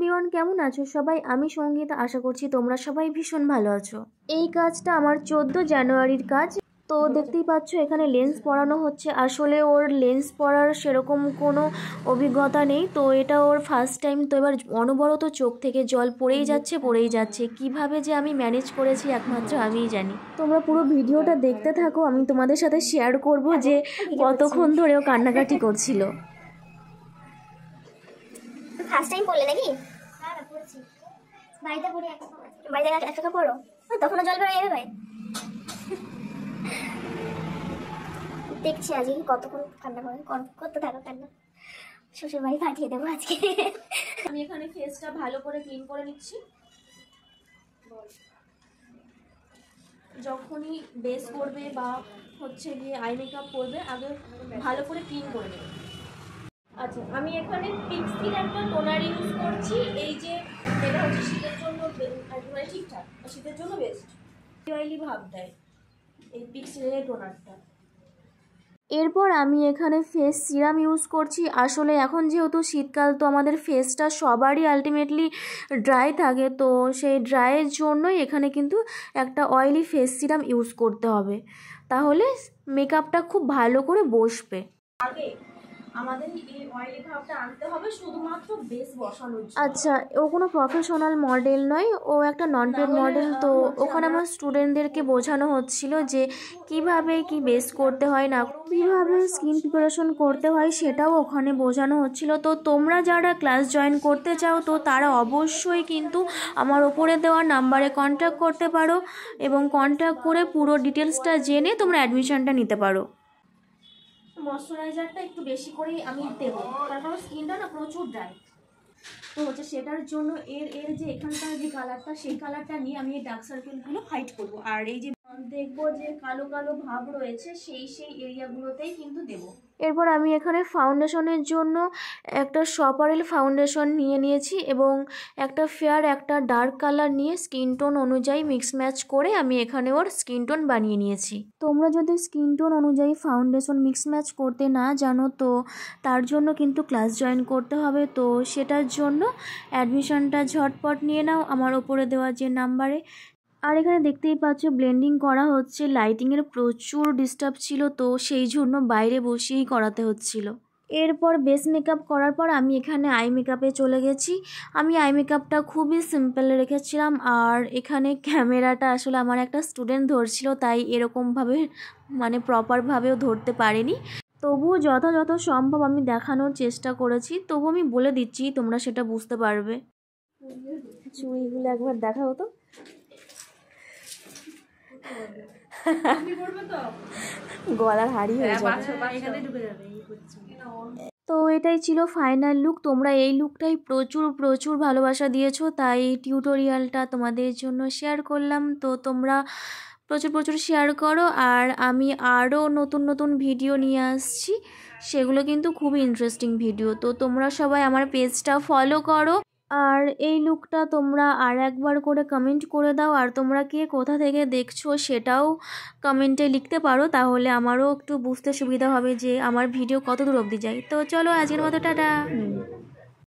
Everyone, কেমন আছো সবাই? আমি সঙ্গীতা, আশা করছি তোমরা সবাই ভীষণ ভালো আছো। এই কাজটা আমার 14 জানুয়ারির কাজ। তো দেখতেই পাচ্ছ এখানে লেন্স পরানো হচ্ছে। আসলে ওর লেন্স পরার সেরকম কোনো অভিজ্ঞতা নেই, তো এটা ওর ফার্স্ট টাইম। তো এবার অনবরত চোখ থেকে জল পড়েই যাচ্ছে। কিভাবে যে আমি ম্যানেজ করেছি একমাত্র আমিই জানি। তোমরা পুরো ভিডিওটা দেখতে থাকো, আমি তোমাদের সাথে শেয়ার করব যে কতক্ষণ ধরে ও কান্নাকাটি করছিল। ফার্স্ট টাইম পড়লে নাকি? হ্যাঁ পড়েছি, বাড়িতে পড়ি। বাড়িতে একটা পড়ো, তখনও জল বেরোয় যাবে ভাই। দেখছি আজকে কতক্ষণ কান্না করতে থাকো কান্না। শ্বশুর বাড়ি পাঠিয়ে দেবো আজকে। আমি এখানে ফেসটা ভালো করে ক্লিন করে নিচ্ছি। যখনই বেস করবে বা হচ্ছে গিয়ে আই মেকআপ করবে, আগে ভালো করে ক্লিন করে নেবে। আচ্ছা, আমি এখানে পিক্সির একটা টোনার ইউজ করছি। এই যে এটা হচ্ছে শীতের জন্য একেবারে ঠিকঠাক, শীতের জন্য বেস্ট, অয়েলি ভাব দেয় এই পিক্সির টোনারটা। এরপর আমি এখানে ফেস সিরাম ইউজ করছি। আসলে এখন যেহেতু শীতকাল, তো আমাদের ফেসটা সবারই আলটিমেটলি ড্রাই থাকে, তো সেই ড্রাইয়ের জন্যই এখানে কিন্তু একটা অয়েলি ফেস সিরাম ইউজ করতে হবে, তাহলে মেকআপটা খুব ভালো করে বসবে। আগে আমাদের এই অয়েলি ভাবটা আনতে হবে শুধুমাত্র বেস বসানোর জন্য। আচ্ছা, ও কোনো প্রফেশনাল মডেল নয়, ও একটা নন পেড মডেল। তো ওখানে আমার স্টুডেন্টদেরকে বোঝানো হচ্ছিল যে কিভাবে কি বেস করতে হয়, না কীভাবে স্কিন প্রিপারেশন করতে হয়, সেটাও ওখানে বোঝানো হচ্ছিল। তো তোমরা যারা ক্লাস জয়েন করতে চাও, তো তারা অবশ্যই কিন্তু আমার ওপরে দেওয়া নাম্বারে কন্ট্যাক্ট করতে পারো, এবং কন্ট্যাক্ট করে পুরো ডিটেলসটা জেনে তোমরা অ্যাডমিশনটা নিতে পারো। ময়শ্চারাইজারটা একটু বেশি করেই আমি দেবো, কারণ স্কিনটা না প্রচুর ড্রাই। তো হচ্ছে সেটার জন্য এর যে এখানকার যে কালারটা, সেই কালারটা নিয়ে আমি এই ডার্ক সার্কেলগুলো হাইড করবো। আর এই যে দেখবো যে কালো কালো ভাব রয়েছে, সেই এরিয়াগুলোতেই কিন্তু দেবো। এরপর আমি এখানে ফাউন্ডেশনের জন্য একটা সপারেল ফাউন্ডেশন নিয়েছি, এবং একটা ফেয়ার একটা ডার্ক কালার নিয়ে স্কিন টোন অনুযায়ী মিক্স ম্যাচ করে আমি এখানে ওর স্কিন টোন বানিয়ে নিয়েছি। তোমরা যদি স্কিন টোন অনুযায়ী ফাউন্ডেশন মিক্স ম্যাচ করতে না জানো, তো তার জন্য কিন্তু ক্লাস জয়েন করতে হবে। তো সেটার জন্য অ্যাডমিশনটা ঝটপট নিয়ে নাও আমার ওপরে দেওয়া যে নাম্বারে। আর এখানে দেখতেই পাচ্ছ ব্লেন্ডিং করা হচ্ছে। লাইটিংয়ের প্রচুর ডিস্টার্ব ছিল, তো সেই জন্য বাইরে বসেই করাতে হচ্ছিল। এরপর বেস মেকআপ করার পর আমি এখানে আই মেকআপে চলে গেছি। আমি আই মেকআপটা খুবই সিম্পল রেখেছিলাম, আর এখানে ক্যামেরাটা আসলে আমার একটা স্টুডেন্ট ধরছিল, তাই এরকমভাবে মানে প্রপারভাবেও ধরতে পারেনি। তবুও যথাযথ সম্ভব আমি দেখানোর চেষ্টা করেছি। তবু আমি বলে দিচ্ছি, তোমরা সেটা বুঝতে পারবে। চুড়িগুলো একবার দেখা হতো। গলার হাড়ি হয়ে যাবে। তো এটাই ছিল ফাইনাল লুক। তোমরা এই লুকটাই প্রচুর ভালোবাসা দিয়েছো, তাই টিউটোরিয়ালটা তোমাদের জন্য শেয়ার করলাম। তো তোমরা প্রচুর শেয়ার করো, আর আমি আরও নতুন ভিডিও নিয়ে আসছি, সেগুলো কিন্তু খুবই ইন্টারেস্টিং ভিডিও। তো তোমরা সবাই আমার পেজটা ফলো করো, আর এই লুকটা তোমরা আর একবার করে কমেন্ট করে দাও। আর তোমরা কে কোথা থেকে দেখছো সেটাও কমেন্টে লিখতে পারো, তাহলে আমারও একটু বুঝতে সুবিধা হবে যে আমার ভিডিও কত দূর অবধি যায়। তো চলো, আজকের মতো টাটা।